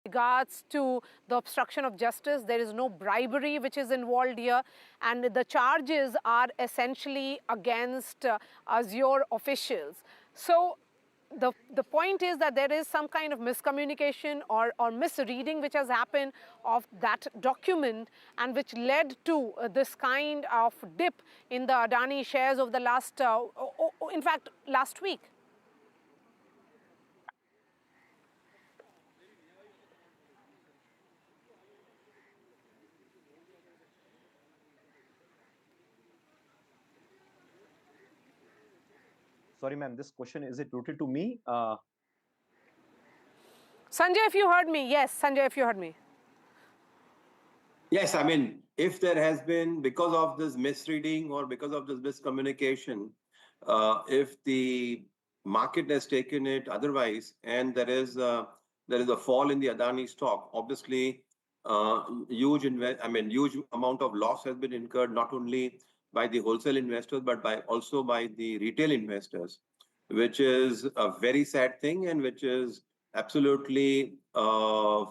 regards to the obstruction of justice. There is no bribery which is involved here, and the charges are essentially against Azure officials. So the point is that there is some kind of miscommunication or misreading which has happened of that document, and which led to this kind of dip in the Adani shares of the last, in fact, last week. Sorry, ma'am, this question, is it routed to me? Sanjay, if you heard me. Yes, Sanjay, if you heard me. Yes, I mean, if there has been, because of this misreading or because of this miscommunication, if the market has taken it otherwise, and there is a fall in the Adani stock, obviously, huge amount of loss has been incurred not only by the wholesale investors but also by the retail investors, which is a very sad thing, and which is absolutely a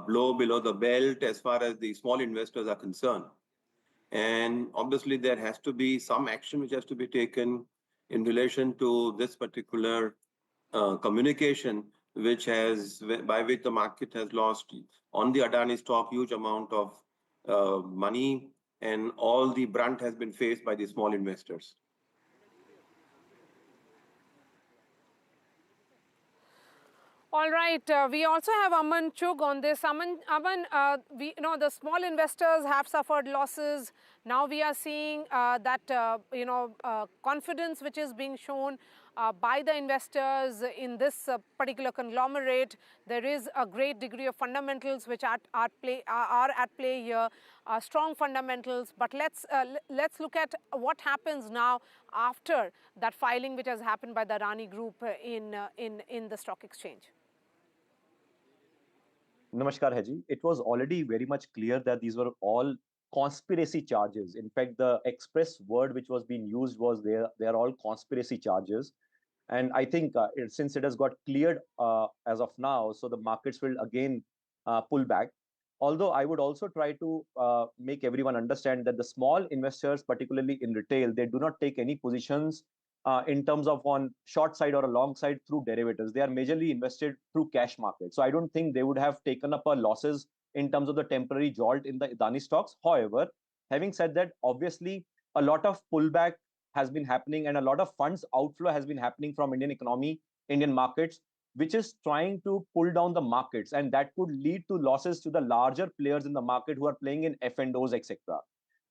blow below the belt as far as the small investors are concerned. And obviously, there has to be some action which has to be taken in relation to this particular communication, by which the market has lost on the Adani stock huge amount of money, and all the brunt has been faced by the small investors. All right, we also have Aman Chugh on this. Aman, the small investors have suffered losses. Now we are seeing that confidence which is being shown by the investors in this particular conglomerate. There is a great degree of fundamentals which are at play here, strong fundamentals. But let's look at what happens now after that filing which has happened by the Adani Group in the stock exchange. Namaskar, Haji. It was already very much clear that these were all conspiracy charges. In fact, the express word which was being used was they are all conspiracy charges. And I think since it has got cleared as of now, so the markets will again pull back. Although I would also try to make everyone understand that the small investors, particularly in retail, they do not take any positions in terms of on short side or a long side through derivatives. They are majorly invested through cash markets. So I don't think they would have taken up losses in terms of the temporary jolt in the Adani stocks. However, having said that, obviously a lot of pullback has been happening and a lot of funds outflow has been happening from Indian economy, Indian markets, which is trying to pull down the markets, and that could lead to losses to the larger players in the market who are playing in F&Os, etc.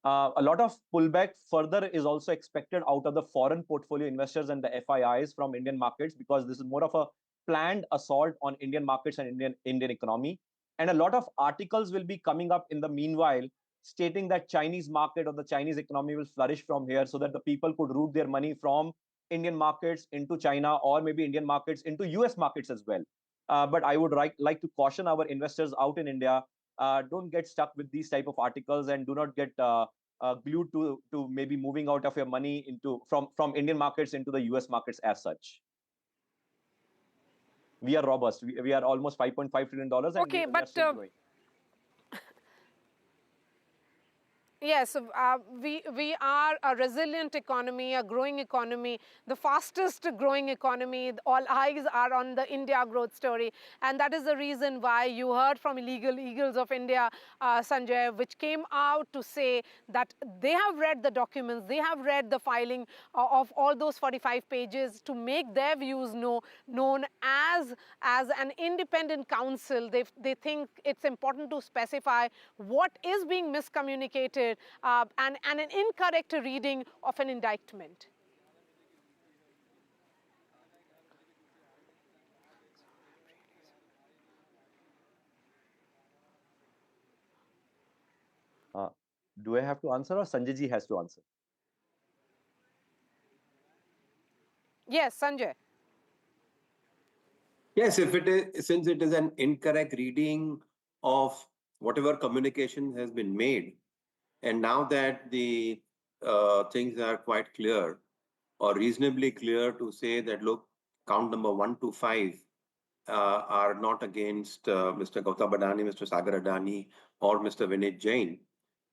A lot of pullback further is also expected out of the foreign portfolio investors and the FIIs from Indian markets, because this is more of a planned assault on Indian markets and Indian economy. And a lot of articles will be coming up in the meanwhile stating that Chinese market or the Chinese economy will flourish from here, so that the people could route their money from Indian markets into China, or maybe Indian markets into US markets as well. But I would like to caution our investors out in India, don't get stuck with these type of articles, and do not get glued to maybe moving out of your money from Indian markets into the US markets as such. We are robust. We are almost $5.5 trillion, and okay, we are still growing. Yes, we are a resilient economy, a growing economy, the fastest growing economy. All eyes are on the India growth story. And that is the reason why you heard from Illegal Eagles of India, Sanjay, which came out to say that they have read the documents, they have read the filing of all those 45 pages to make their views known as an independent counsel. They think it's important to specify what is being miscommunicated and an incorrect reading of an indictment. Do I have to answer, or Sanjay ji has to answer? Yes, Sanjay. Yes, since it is an incorrect reading of whatever communication has been made, and now that the things are quite clear or reasonably clear to say that, look, count number 1 to 5 are not against Mr. Gautam Adani, Mr. Sagar Adani, or Mr. Vinay Jain.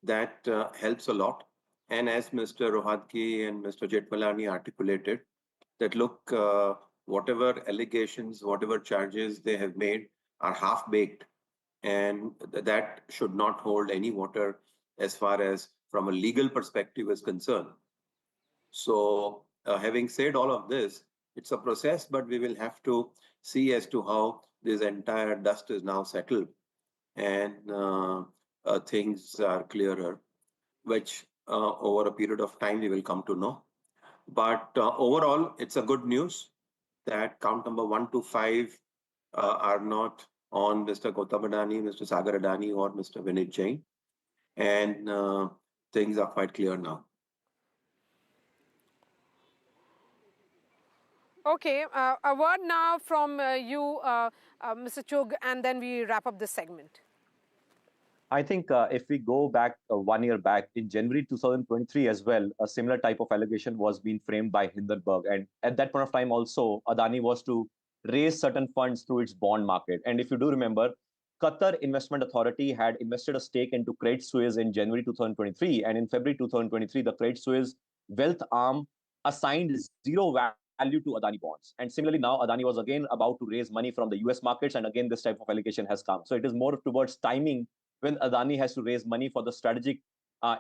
That helps a lot. And as Mr. Rohatgi and Mr. Jetmalani articulated, that look, whatever allegations, whatever charges they have made are half baked, and that should not hold any water as far as from a legal perspective is concerned. So, having said all of this, it's a process, but we will have to see as to how this entire dust is now settled and things are clearer, which over a period of time we will come to know. But overall, it's a good news that count number 1 to 5 are not on Mr. Gautam Adani, Mr. Sagar Adani, or Mr. Vinit Jain, and things are quite clear now. Okay, a word now from you, Mr. Chugh, and then we wrap up this segment. I think if we go back 1 year back in January 2023 as well, a similar type of allegation was being framed by Hindenburg. And at that point of time also, Adani was to raise certain funds through its bond market. And if you do remember, Qatar Investment Authority had invested a stake into Credit Suisse in January 2023. And in February 2023, the Credit Suisse wealth arm assigned zero value to Adani bonds. And similarly, now Adani was again about to raise money from the US markets. And again, this type of allegation has come. So it is more towards timing when Adani has to raise money for the strategic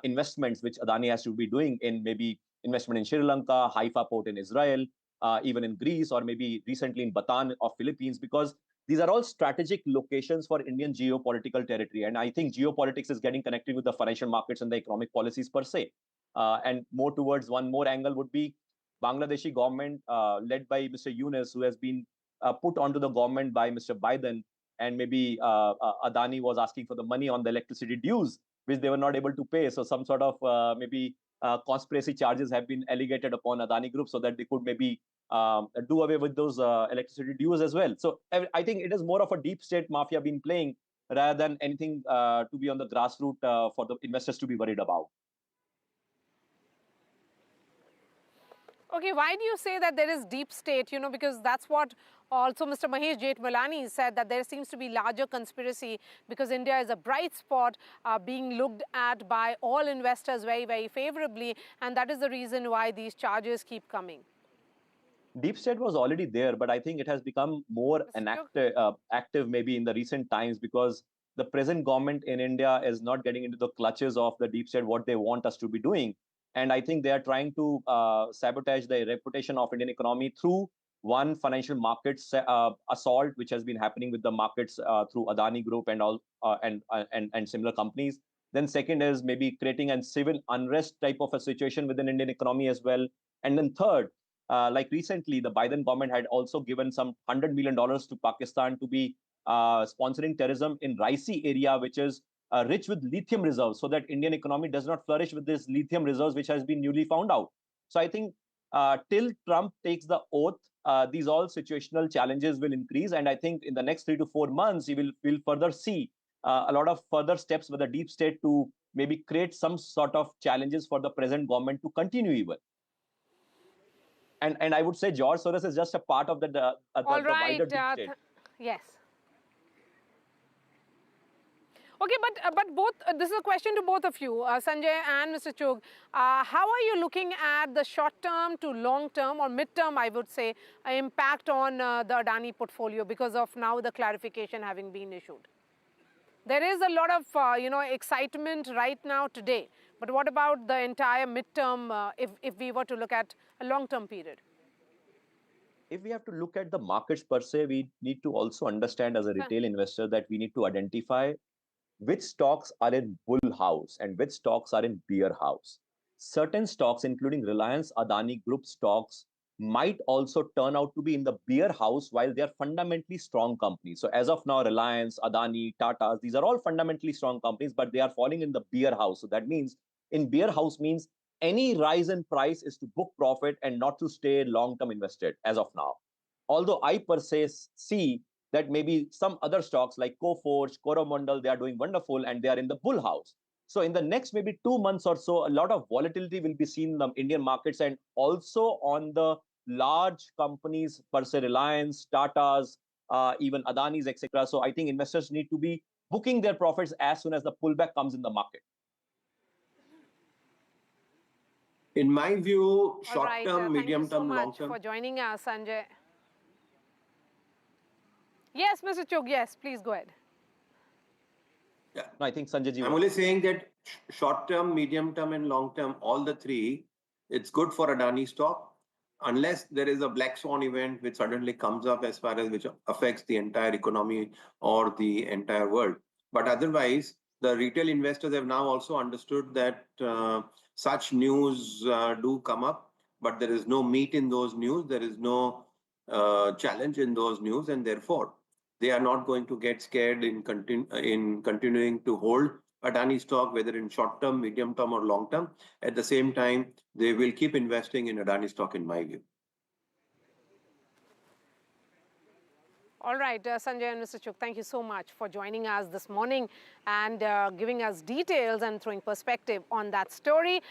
investments which Adani has to be doing in maybe investment in Sri Lanka, Haifa port in Israel, even in Greece, or maybe recently in Bataan of Philippines, because these are all strategic locations for Indian geopolitical territory. And I think geopolitics is getting connected with the financial markets and the economic policies per se. And more towards one more angle would be Bangladeshi government led by Mr. Yunus, who has been put onto the government by Mr. Biden, and maybe Adani was asking for the money on the electricity dues, which they were not able to pay. So some sort of maybe conspiracy charges have been allegated upon Adani Group so that they could maybe do away with those electricity dues as well. So I think it is more of a deep state mafia being playing rather than anything to be on the grassroots for the investors to be worried about. Okay, why do you say that there is deep state? You know, because that's what also Mr. Mahesh Jethmalani said, that there seems to be larger conspiracy because India is a bright spot being looked at by all investors very, very favorably. And that is the reason why these charges keep coming. Deep state was already there, but I think it has become more active maybe in the recent times because the present government in India is not getting into the clutches of the deep state, what they want us to be doing. And I think they are trying to sabotage the reputation of Indian economy through one financial markets assault, which has been happening with the markets through Adani Group and all and similar companies. Then second is maybe creating a civil unrest type of a situation within Indian economy as well. And then third, like recently, the Biden government had also given some $100 million to Pakistan to be sponsoring terrorism in Raisi area, which is rich with lithium reserves, so that Indian economy does not flourish with this lithium reserves, which has been newly found out. So I think till Trump takes the oath, these all situational challenges will increase, and I think in the next 3 to 4 months, will further see a lot of further steps with the deep state to maybe create some sort of challenges for the present government to continue even. And I would say George Soros is just a part of the wider deep state. Yes. Okay, but both this is a question to both of you, Sanjay and Mr. Chugh. How are you looking at the short-term to long-term or mid-term, I would say, impact on the Adani portfolio because of now the clarification having been issued? There is a lot of excitement right now today, but what about the entire mid-term if we were to look at a long-term period? If we have to look at the markets per se, we need to also understand as a retail investor that we need to identify which stocks are in bull house and which stocks are in bear house. Certain stocks, including Reliance Adani Group stocks, might also turn out to be in the bear house while they are fundamentally strong companies. So as of now, Reliance, Adani, Tata, these are all fundamentally strong companies, but they are falling in the bear house. So that means in bear house means any rise in price is to book profit and not to stay long-term invested as of now. Although I per se see that maybe some other stocks like Coforge, Coromandel, they are doing wonderful and they are in the bull house. So in the next maybe 2 months or so, a lot of volatility will be seen in the Indian markets and also on the large companies per se, Reliance, Tata's, even Adani's, etc. So I think investors need to be booking their profits as soon as the pullback comes in the market. In my view, All short right. term, Thank you medium so term, long much term. for joining us, Sanjay. Yes, Mr. Chugh, yes, please go ahead. Yeah. No, I think Sanjay ji I'm only saying that short term, medium term, and long term, all the three, it's good for Adani stock, unless there is a black swan event which suddenly comes up as far as which affects the entire economy or the entire world. But otherwise, the retail investors have now also understood that such news do come up, but there is no meat in those news. There is no challenge in those news, and therefore they are not going to get scared in continuing to hold Adani stock, whether in short term, medium term, or long term. At the same time, they will keep investing in Adani stock, in my view. All right, Sanjay and Mr. Chugh, thank you so much for joining us this morning and giving us details and throwing perspective on that story.